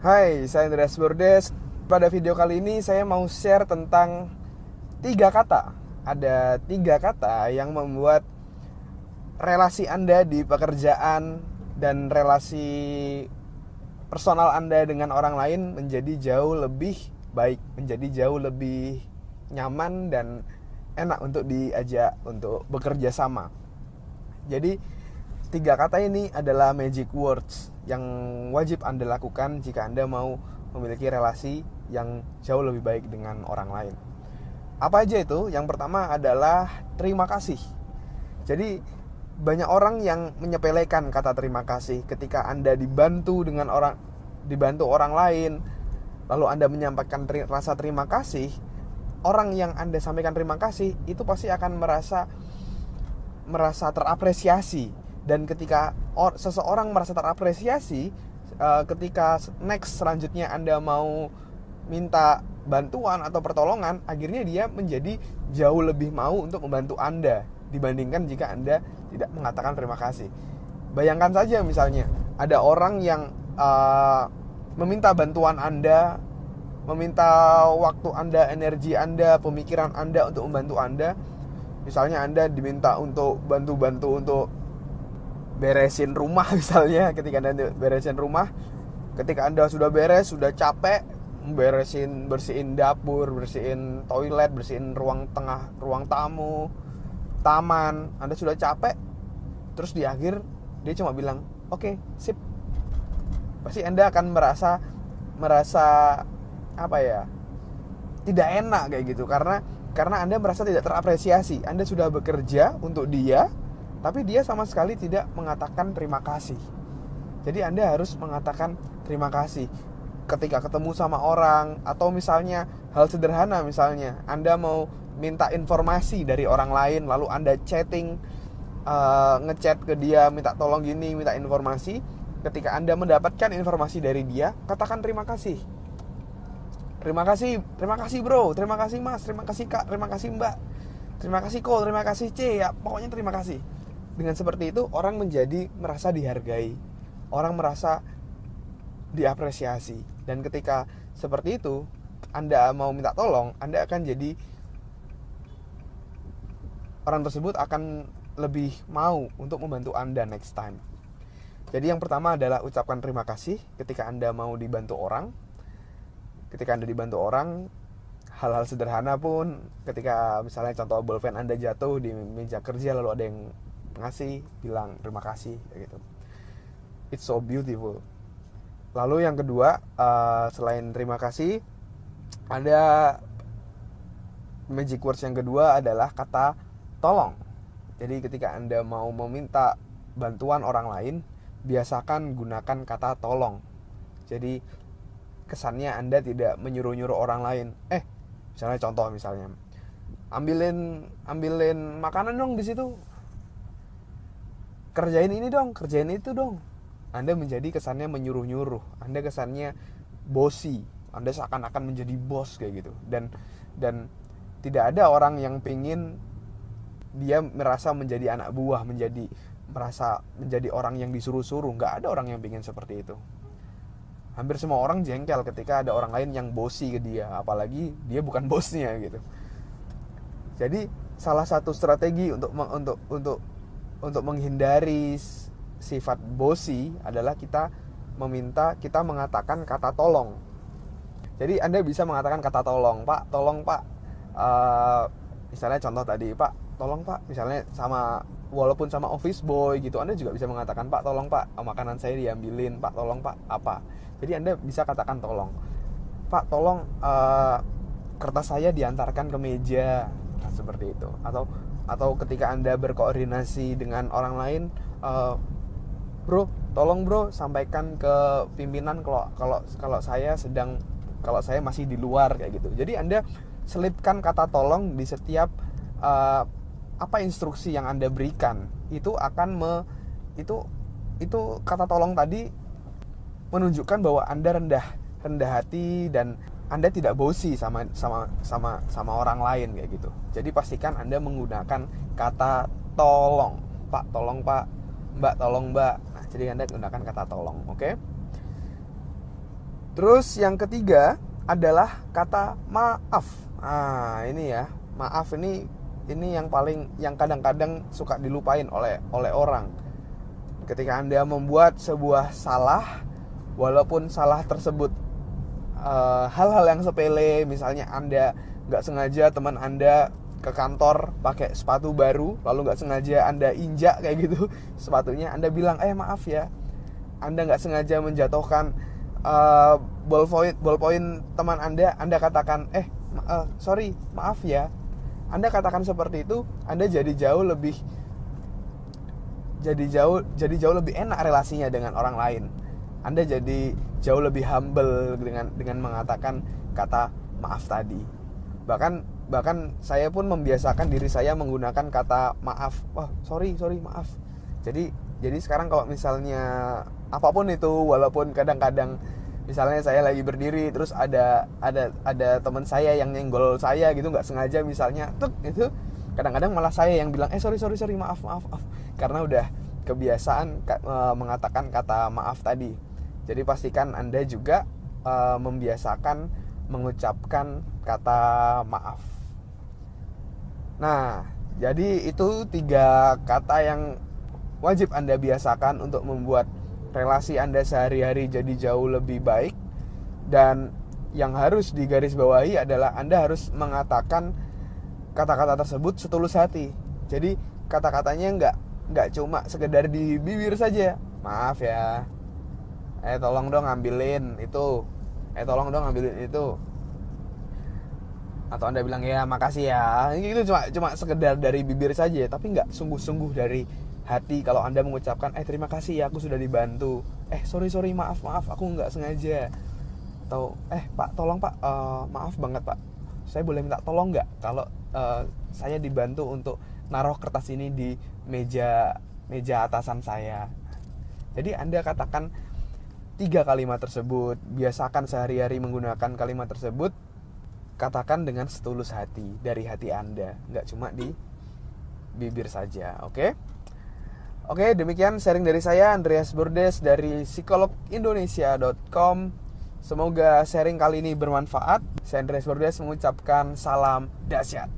Hai, saya Andreas Bordes. Pada video kali ini saya mau share tentang 3 kata. Ada 3 kata yang membuat relasi Anda di pekerjaan dan relasi personal Anda dengan orang lain menjadi jauh lebih baik, menjadi jauh lebih nyaman dan enak untuk diajak untuk bekerja sama. Jadi 3 kata ini adalah magic words yang wajib Anda lakukan jika Anda mau memiliki relasi yang jauh lebih baik dengan orang lain. Apa aja itu? Yang pertama adalah terima kasih. Jadi banyak orang yang menyepelekan kata terima kasih ketika Anda dibantu orang lain, lalu Anda menyampaikan rasa terima kasih. Orang yang Anda sampaikan terima kasih itu pasti akan merasa terapresiasi. Dan ketika seseorang merasa terapresiasi, ketika next selanjutnya Anda mau minta bantuan atau pertolongan, akhirnya dia menjadi jauh lebih mau untuk membantu Anda dibandingkan jika Anda tidak mengatakan terima kasih. Bayangkan saja misalnya ada orang yang meminta bantuan Anda, meminta waktu Anda, energi Anda, pemikiran Anda untuk membantu Anda. Misalnya Anda diminta untuk bantu-bantu untuk beresin rumah misalnya. Ketika Anda beresin rumah, ketika Anda sudah beres, sudah capek bersihin dapur, bersihin toilet, bersihin ruang tengah, ruang tamu, taman, Anda sudah capek, terus di akhir dia cuma bilang oke, sip. Pasti Anda akan merasa apa ya, tidak enak kayak gitu, karena Anda merasa tidak terapresiasi. Anda sudah bekerja untuk dia, tapi dia sama sekali tidak mengatakan terima kasih. Jadi Anda harus mengatakan terima kasih ketika ketemu sama orang, atau misalnya hal sederhana, misalnya Anda mau minta informasi dari orang lain, lalu Anda chatting, ngechat ke dia, minta tolong gini, minta informasi. Ketika Anda mendapatkan informasi dari dia, katakan terima kasih. Terima kasih bro, terima kasih mas, terima kasih kak, terima kasih mbak, terima kasih ko, terima kasih C, ya pokoknya terima kasih. Dengan seperti itu orang menjadi merasa dihargai, orang merasa diapresiasi. Dan ketika seperti itu Anda mau minta tolong, Anda akan jadi, orang tersebut akan lebih mau untuk membantu Anda next time. Jadi yang pertama adalah ucapkan terima kasih ketika Anda mau dibantu orang. Ketika Anda dibantu orang, hal-hal sederhana pun, ketika misalnya contoh bolpen Anda jatuh di meja kerja lalu ada yang ngasih, bilang terima kasih gitu. It's so beautiful. Lalu yang kedua, selain terima kasih, ada magic words yang kedua adalah kata tolong. Jadi ketika Anda mau meminta bantuan orang lain, biasakan gunakan kata tolong. Jadi kesannya Anda tidak menyuruh-nyuruh orang lain. Misalnya contoh, misalnya ambilin makanan dong di situ, kerjain ini dong, kerjain itu dong. Anda menjadi kesannya menyuruh-nyuruh, Anda kesannya bossy, Anda seakan-akan menjadi bos kayak gitu. Dan tidak ada orang yang pengen dia merasa menjadi anak buah, merasa menjadi orang yang disuruh-suruh. Nggak ada orang yang pengen seperti itu. Hampir semua orang jengkel ketika ada orang lain yang bossy ke dia, apalagi dia bukan bosnya gitu. Jadi salah satu strategi untuk menghindari sifat bossy adalah kita mengatakan kata tolong. Jadi Anda bisa mengatakan kata tolong, Pak, tolong Pak. Misalnya contoh tadi, Pak, tolong Pak. Misalnya walaupun sama office boy gitu, Anda juga bisa mengatakan, Pak, tolong Pak, makanan saya diambilin, Pak, tolong Pak, apa. Jadi Anda bisa katakan tolong, Pak, tolong kertas saya diantarkan ke meja, seperti itu. Atau ketika Anda berkoordinasi dengan orang lain, bro, tolong bro sampaikan ke pimpinan kalau saya masih di luar kayak gitu. Jadi Anda selipkan kata tolong di setiap apa instruksi yang Anda berikan. Itu akan itu kata tolong tadi menunjukkan bahwa Anda rendah hati dan Anda tidak bossy sama orang lain kayak gitu. Jadi pastikan Anda menggunakan kata tolong. Pak, tolong Pak. Mbak, tolong Mbak. Nah, jadi Anda gunakan kata tolong, oke? Terus yang ketiga adalah kata maaf. Nah, ini ya, maaf ini yang kadang-kadang suka dilupain oleh orang. Ketika Anda membuat sebuah salah, walaupun salah tersebut hal-hal yang sepele, misalnya Anda nggak sengaja teman Anda ke kantor pakai sepatu baru, lalu nggak sengaja Anda injak kayak gitu sepatunya, Anda bilang maaf ya. Anda nggak sengaja menjatuhkan ballpoint teman Anda katakan sorry, maaf ya. Anda katakan seperti itu, Anda jadi jauh lebih enak relasinya dengan orang lain. Anda jadi jauh lebih humble dengan mengatakan kata maaf tadi. Bahkan saya pun membiasakan diri saya menggunakan kata maaf. Sorry, maaf. Jadi sekarang kalau misalnya apapun itu, walaupun kadang-kadang misalnya saya lagi berdiri terus ada teman saya yang nyenggol saya gitu nggak sengaja misalnya, itu kadang-kadang malah saya yang bilang sorry, maaf, karena udah kebiasaan mengatakan kata maaf tadi. Jadi pastikan Anda juga membiasakan mengucapkan kata maaf. Nah, jadi itu 3 kata yang wajib Anda biasakan untuk membuat relasi Anda sehari-hari jadi jauh lebih baik. Dan yang harus digarisbawahi adalah Anda harus mengatakan kata-kata tersebut setulus hati. Jadi kata-katanya nggak cuma sekedar di bibir saja. Maaf ya, tolong dong ambilin itu, tolong dong ambilin itu. Atau Anda bilang ya makasih ya, itu cuma sekedar dari bibir saja, tapi nggak sungguh-sungguh dari hati. Kalau Anda mengucapkan terima kasih ya, aku sudah dibantu, sorry maaf aku nggak sengaja, atau pak tolong pak, maaf banget pak, saya boleh minta tolong nggak kalau saya dibantu untuk naruh kertas ini di meja atasan saya. Jadi Anda katakan 3 kalimat tersebut, biasakan sehari-hari menggunakan kalimat tersebut. Katakan dengan setulus hati, dari hati Anda, nggak cuma di bibir saja. Oke, demikian sharing dari saya, Andreas Burdes dari psikologindonesia.com. Semoga sharing kali ini bermanfaat. Saya Andreas Burdes mengucapkan salam dahsyat.